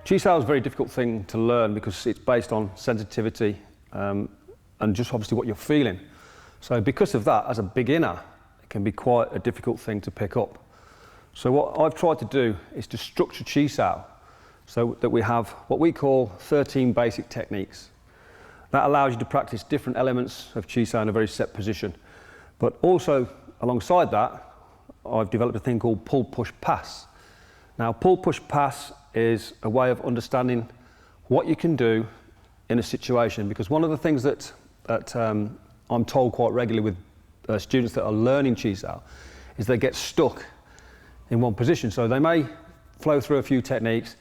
Chi Sao is a very difficult thing to learn because it's based on sensitivity and just obviously what you're feeling. So because of that, as a beginner, it can be quite a difficult thing to pick up. So what I've tried to do is to structure Chi Sao so that we have what we call 13 basic techniques. That allows you to practice different elements of Chi Sao in a very set position. But also, alongside that, I've developed a thing called pull, push, pass. Now, pull, push, pass is a way of understanding what you can do in a situation, because one of the things that I'm told quite regularly with students that are learning Chi Sao is they get stuck in one position. So they may flow through a few techniques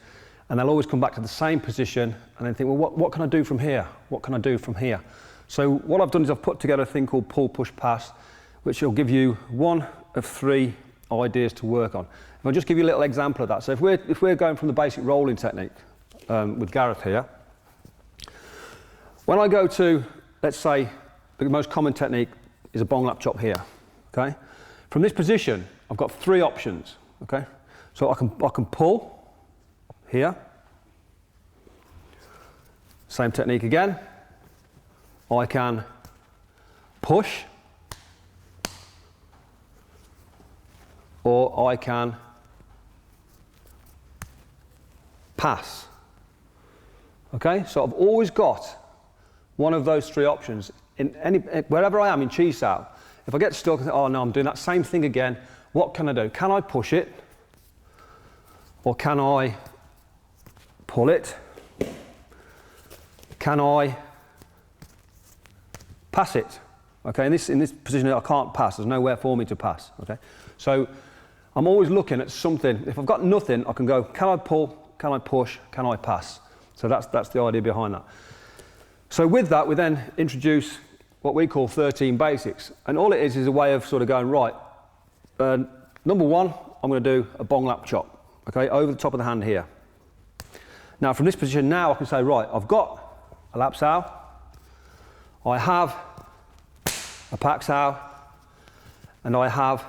and they'll always come back to the same position and then think, well, what can I do from here? What can I do from here? So what I've done is I've put together a thing called pull, push, pass, which will give you one of 3 ideas to work on. If I just give you a little example of that. So if we're going from the basic rolling technique with Gareth here, when I go to, let's say, the most common technique is a bong lap chop here, okay? From this position, I've got 3 options, okay? So I can pull here, same technique again. I can push, or I can pass. Okay, so I've always got one of those 3 options wherever I am in Chi Sao. If I get stuck and think, oh no, I'm doing that same thing again, what can I do? Can I push it? Or can I pull it? Can I pass it? Okay, in this position I can't pass, there's nowhere for me to pass. Okay, so I'm always looking at something. If I've got nothing, I can go, can I pull, can I push, can I pass? So that's the idea behind that. So with that, we then introduce what we call 13 basics. And all it is a way of sort of going, right, number 1, I'm going to do a bong lap chop, okay, over the top of the hand here. Now from this position now, I can say, right, I've got a lap sao, I have a pak sao, and I have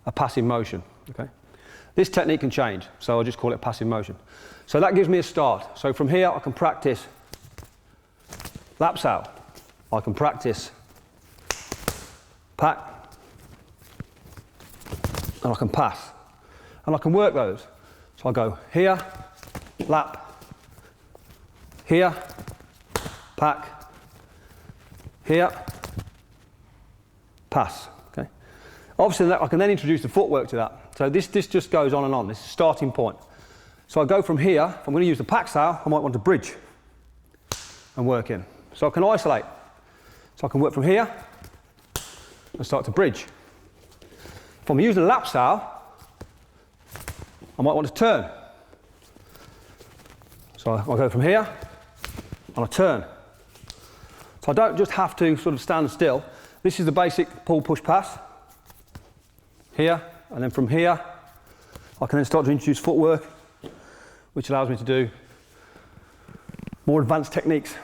a passive motion, okay? This technique can change, so I'll just call it passive motion. So that gives me a start. So from here I can practice lap sao, I can practice pak, and I can pass. And I can work those. So I go here, lap, here, pak, here, pass. Okay. Obviously I can then introduce the footwork to that. So this just goes on and on. This is the starting point. So I go from here. If I'm going to use the pak sao, I might want to bridge and work in. So I can isolate. So I can work from here and start to bridge. If I'm using a lap sao, I might want to turn. So I'll go from here and I turn. So I don't just have to sort of stand still. This is the basic pull, push, pass. Here, and then from here, I can then start to introduce footwork, which allows me to do more advanced techniques.